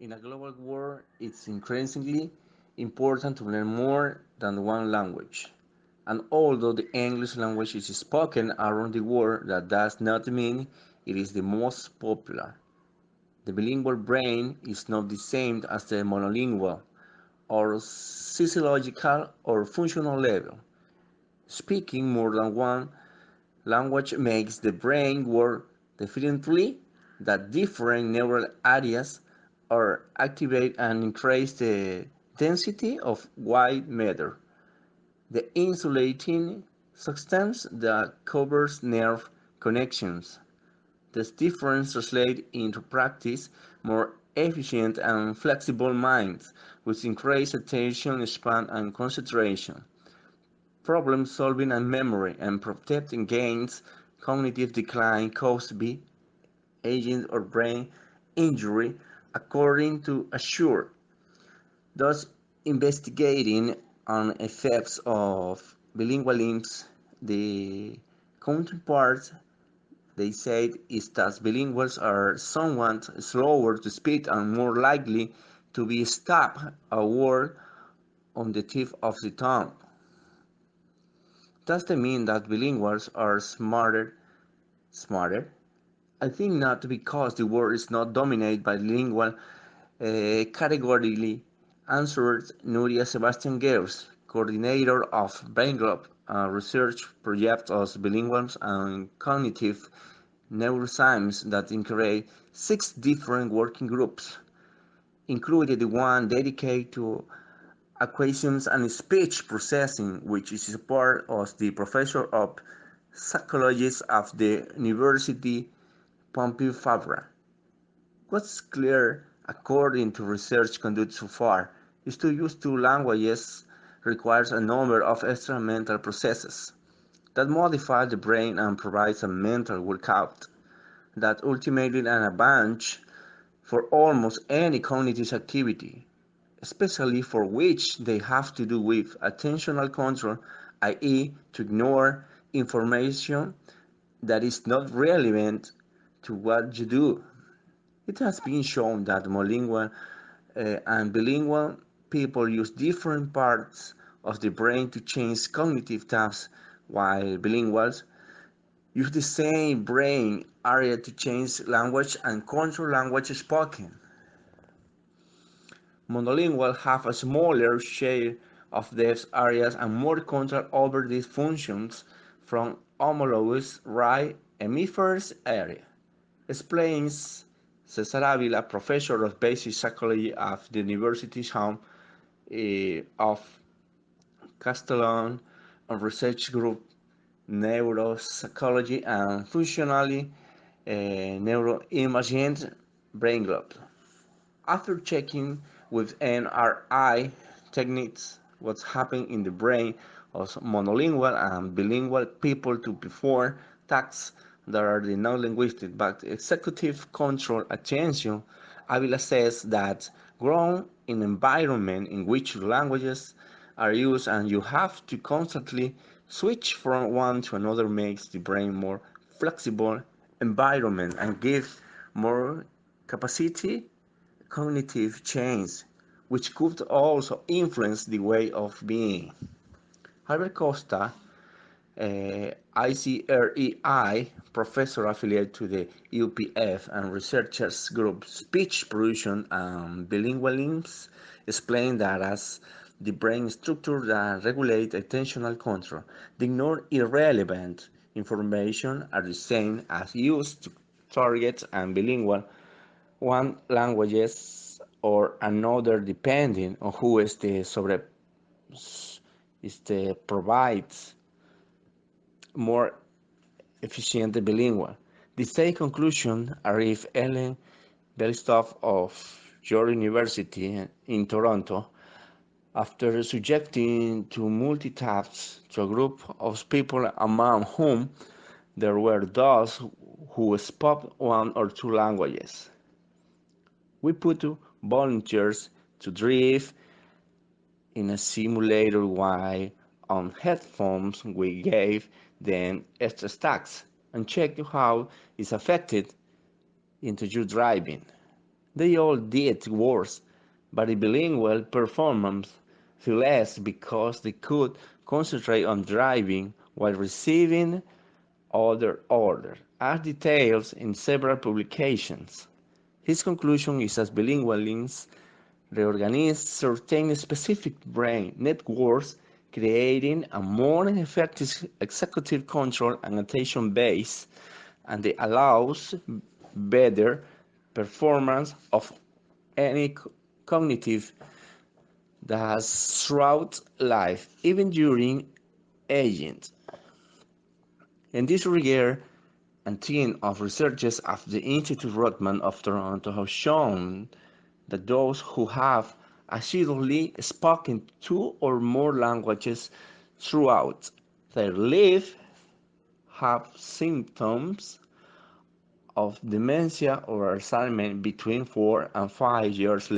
In a global world, it's increasingly important to learn more than one language. And although the English language is spoken around the world, that does not mean it is the most popular. The bilingual brain is not the same as the monolingual, or physiological or functional level. Speaking more than one language makes the brain work differently, that different neural areas are activated and increase the density of white matter, the insulating substance that covers nerve connections. This difference translates into practice more efficient and flexible minds with increased attention span and concentration, problem solving and memory, and protecting gains cognitive decline caused by aging or brain injury, according to Assure. Thus, investigating on effects of bilingualism, the counterpart they said is that bilinguals are somewhat slower to speak and more likely to be stopped a word on the tip of the tongue. Does that mean that bilinguals are smarter? I think not, because the world is not dominated by lingual categorically, answered Nuria Sebastian Gers, coordinator of BrainGlove, a research project of bilinguals and cognitive neuroscience that included 6 different working groups, including the one dedicated to acquisitions and speech processing, which is part of the professor of psychology of the University Pompeu Fabra. What's clear, according to research conducted so far, is to use 2 languages requires a number of extra mental processes that modify the brain and provides a mental workout that ultimately an advantage for almost any cognitive activity, especially for which they have to do with attentional control, i.e., to ignore information that is not relevant to what you do. It has been shown that monolingual and bilingual people use different parts of the brain to change cognitive tasks, while bilinguals use the same brain area to change language and control language spoken. Monolingual have a smaller share of these areas and more control over these functions from homologous right hemispheres area, explains Cesar Avila, professor of basic psychology at the University Home of Castellon, and research group Neuropsychology and Functionally Neuroimaging Brain Globe. After checking with NRI techniques what's happening in the brain of monolingual and bilingual people to perform tasks that are the non-linguistic but executive control attention, Avila says that grown in an environment in which languages are used and you have to constantly switch from one to another makes the brain more flexible environment and gives more capacity cognitive change, which could also influence the way of being. Albert Costa, ICREI professor affiliated to the UPF and researchers group Speech Production and Bilingualism, explained that as the brain structure that regulates attentional control, the ignore irrelevant information are the same as used to target and bilingual one languages or another depending on who provides more efficient bilingual. The same conclusion arrived Ellen Belstoff of York University in Toronto after subjecting to multitasks to a group of people among whom there were those who spoke 1 or 2 languages. We put volunteers to drive in a simulator while on headphones we gave them extra stacks and checked how it's affected into your driving. They all did worse, but the bilingual performance feel less because they could concentrate on driving while receiving other orders, as detailed in several publications. His conclusion is that bilingualism reorganizes certain specific brain networks, creating a more effective executive control and attention base, and it allows better performance of any cognitive tasks throughout life, even during aging. In this regard, a team of researchers at the Institute Rotman of Toronto have shown that those who have assiduously spoken two or more languages throughout their life have symptoms of dementia or Alzheimer's between 4 and 5 years